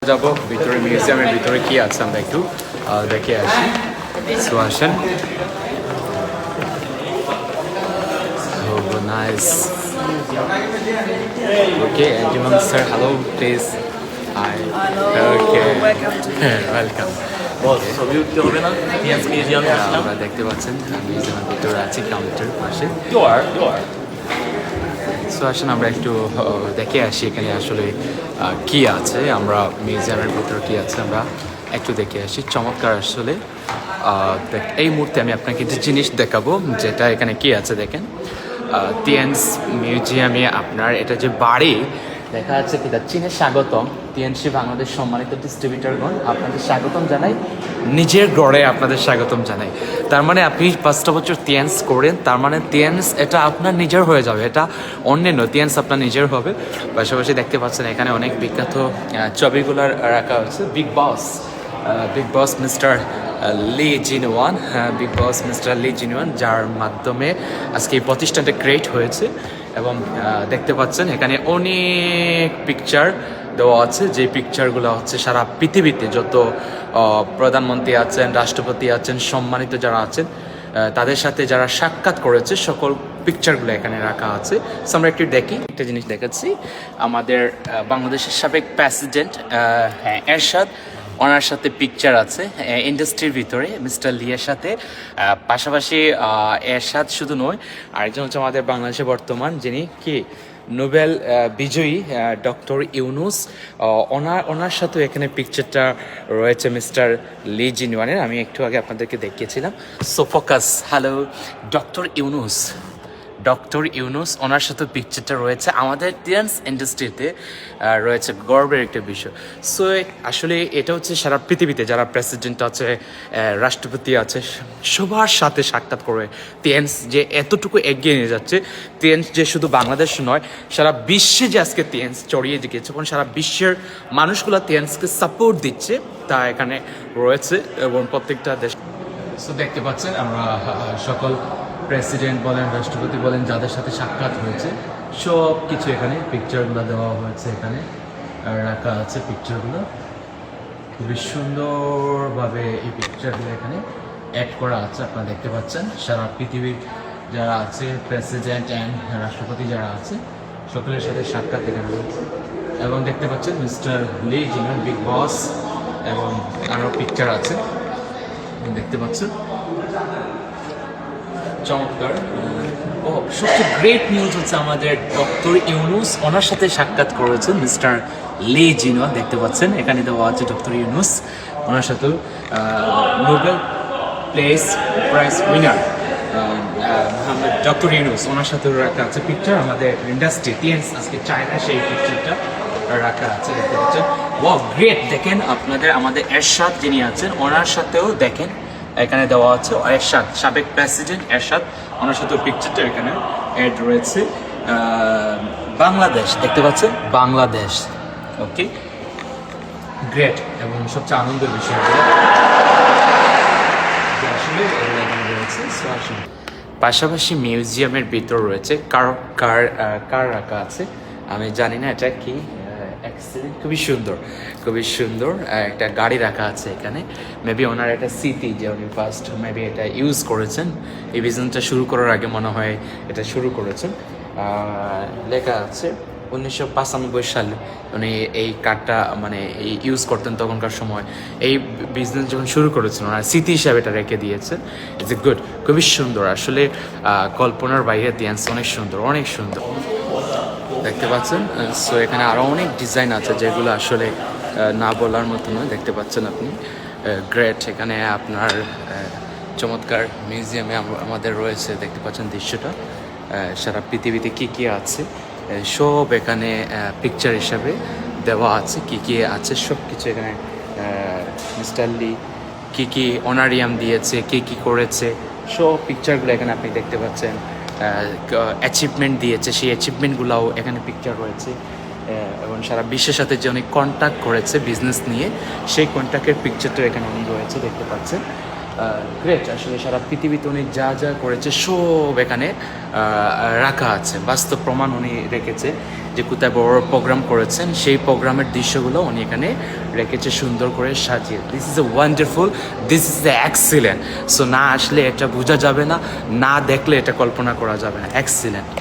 যাব ভিতরে মিউজিয়ামের ভিতরে কি আছে আমরা একটু দেখে আসি। সো আসেন। নাইস। ওকে এন্টিমান sir, hello please. Hi. Okay welcome. ছবি উঠতে হবে না? মিউজিয়ামে আসলাম। আমরা দেখতে পাচ্ছেন মিউজিয়ামের ভিতরে আছি কাউন্টার পাশে। সো আসেন আমরা একটু দেখে আসি এখানে আসলে কি আছে, আমরা মিউজিয়ামের ভিতরে কি আছে আমরা একটু দেখে আসি। চমৎকার আসলে। এই মুহূর্তে আমি আপনাকে যে জিনিস দেখাবো যেটা এখানে কি আছে দেখেন। টিএনস মিউজিয়ামে আপনার এটা যে বাড়ি দেখা যাচ্ছে কি চীনের স্বাগতম। টিএনসি বাংলাদেশ সম্মানিত ডিস্ট্রিবিউটরগণ আপনাদের স্বাগতম জানাই, নিজের গড়ে আপনাদের স্বাগতম জানাই। তার মানে আপনি 5টা বছর টিএনস করেন, তার মানে টিএনস এটা আপনার নিজের হয়ে যাবে, এটা অন্যান্য টিএনস আপনার নিজের হবে। পাশাপাশি দেখতে পাচ্ছেন এখানে অনেক বিখ্যাত ছবিগুলোর রাখা হচ্ছে। বিগ বস মিস্টার লি জিনওয়ান, বিগ বস মিস্টার লি জিনওয়ান, যার মাধ্যমে আজকে এই প্রতিষ্ঠানটা ক্রিয়েট হয়েছে। এবং দেখতে পাচ্ছেন এখানে অনেক পিকচার দেওয়া আছে, যে পিকচারগুলো হচ্ছে সারা পৃথিবীতে যত প্রধানমন্ত্রী আছেন, রাষ্ট্রপতি আছেন, সম্মানিত যারা আছেন তাদের সাথে যারা সাক্ষাৎ করেছে সকল পিকচারগুলো এখানে রাখা আছে। সো আমরা একটু দেখি, একটা জিনিস দেখাচ্ছি। আমাদের বাংলাদেশের সাবেক প্রেসিডেন্ট এরশাদ, ওনার সাথে পিকচার আছে ইন্ডাস্ট্রির ভিতরে মিস্টার লিয়ার সাথে। পাশাপাশি এরশাদ শুধু নয়, আরেকজন হচ্ছে আমাদের বাংলাদেশে বর্তমান যিনি কি নোবেল বিজয়ী ডক্টর ইউনুস, ওনার সাথেও এখানে পিকচারটা রয়েছে মিস্টার লি জিনওয়ানের। আমি একটু আগে আপনাদেরকে দেখিয়েছিলাম। So focus, hello doctor Yunus, ওনার সাথে পিকচারটা রয়েছে। আমাদের টিএনস ইন্ডাস্ট্রিতে রয়েছে গর্বের একটা বিষয়। সো আসলে এটা হচ্ছে সারা পৃথিবীতে যারা প্রেসিডেন্ট আছে, রাষ্ট্রপতি আছে, সবার সাথে সাক্ষাৎ করে টিএনস যে এতটুকু এগিয়ে নিয়ে যাচ্ছে। টিএনস যে শুধু বাংলাদেশ নয়, সারা বিশ্বে যে আজকে টিএনস ছড়িয়ে দিয়েছে এবং সারা বিশ্বের মানুষগুলো টিএনসকে সাপোর্ট দিচ্ছে তা এখানে রয়েছে এবং প্রত্যেকটা দেশ। সো দেখতে পাচ্ছেন আমরা সকল প্রেসিডেন্ট বলেন, রাষ্ট্রপতি বলেন, যাদের সাথে সাক্ষাৎ হয়েছে সব কিছু এখানে পিকচারগুলো দেওয়া হয়েছে, এখানে রাখা আছে পিকচারগুলো। খুবই সুন্দরভাবে এই পিকচারগুলো এখানে অ্যাড করা আছে। আপনারা দেখতে পাচ্ছেন সারা পৃথিবীর যারা আছে প্রেসিডেন্ট অ্যান্ড রাষ্ট্রপতি যারা আছে সকলের সাথে সাক্ষাৎ এখানে রয়েছে। এবং দেখতে পাচ্ছেন মিস্টার লি জিনওয়ান, বিগ বস, এবং আরও পিকচার আছে দেখতে পাচ্ছেন। চমৎকার। সবচেয়ে গ্রেট নিউজ হচ্ছে আমাদের ডক্টর ইউনুস, ওনার সাথে সাক্ষাৎ করেছেন মিস্টার লি জিনওয়ান। দেখতে পাচ্ছেন এখানে দেওয়া আছে ডক্টর ইউনুস, ওনার সাথেও Nobel prize winner doctor Yunus, ওনার সাথেও রাখা আছে পিকচার। আমাদের ইন্ডাস্ট্রি টিএনস আজকে চায়না সেই পিকচারটা রাখা আছে দেখতে পাচ্ছেন। Wow great. দেখেন আপনাদের আমাদের এরশাদ যিনি আছেন ওনার সাথেও দেখেন এখানে দেওয়া আছে এরশাদ, সাবেক প্রেসিডেন্ট এরশাদ, ওনার সাথে পিকচারটা এখানে অ্যাড রয়েছে। বাংলাদেশ দেখতে পাচ্ছেন, বাংলাদেশ। Okay great. এবং সবচেয়ে আনন্দের বিষয় আসলে এখানে রয়েছে। পাশাপাশি মিউজিয়ামের ভিতর রয়েছে কার রাখা আছে আমি জানি না এটা কি। এক্সেলেন্ট, খুবই সুন্দর একটা গাড়ি রাখা আছে এখানে। মেবি ওনার একটা স্মৃতি যে উনি ফার্স্ট মেবি এটা ইউজ করেছেন, এই বিজনেসটা শুরু করার আগে মনে হয় এটা শুরু করেছেন। লেখা আছে 1995 সালে উনি এই কার্ডটা মানে এই ইউজ করতেন তখনকার সময়। এই বিজনেস যখন শুরু করেছেন ওনার স্মৃতি হিসাবে এটা রেখে দিয়েছেন। ইটস এ গুড, খুবই সুন্দর আসলে। কল্পনার বাইরে টিএনস অনেক সুন্দর দেখতে পাচ্ছেন। সো এখানে আরও অনেক ডিজাইন আছে যেগুলো আসলে না বলার মতো নয়। দেখতে পাচ্ছেন আপনি গ্রেট। এখানে আপনার চমৎকার মিউজিয়ামে আমাদের রয়েছে, দেখতে পাচ্ছেন দৃশ্যটা। সারা পৃথিবীতে কি আছে সব এখানে পিকচার হিসাবে দেওয়া আছে। কি আছে সব কিছু এখানে। মিস্টার লি কি অনারিয়াম দিয়েছে, কি করেছে সব পিকচারগুলো এখানে আপনি দেখতে পাচ্ছেন। অ্যাচিভমেন্ট দিয়েছে, সেই অ্যাচিভমেন্টগুলোও এখানে পিকচার রয়েছে। এবং সারা বিশ্বের সাথে যে অনেক কন্ট্যাক্ট করেছে বিজনেস নিয়ে সেই কন্ট্যাক্টের পিকচারটা এখানে অনেক রয়েছে দেখতে পাচ্ছেন। গ্রেট। আসলে সারা পৃথিবীতে উনি যা করেছে সব এখানে রাখা আছে, বাস্তব প্রমাণ উনি রেখেছে। যে কোথায় বড় বড় প্রোগ্রাম করেছেন সেই প্রোগ্রামের দৃশ্যগুলো উনি এখানে রেখেছে সুন্দর করে সাজিয়ে। This is a wonderful, this is a excellent. So না আসলে এটা বোঝা যাবে না, না দেখলে এটা কল্পনা করা যাবে না। এক্সিলেন্ট।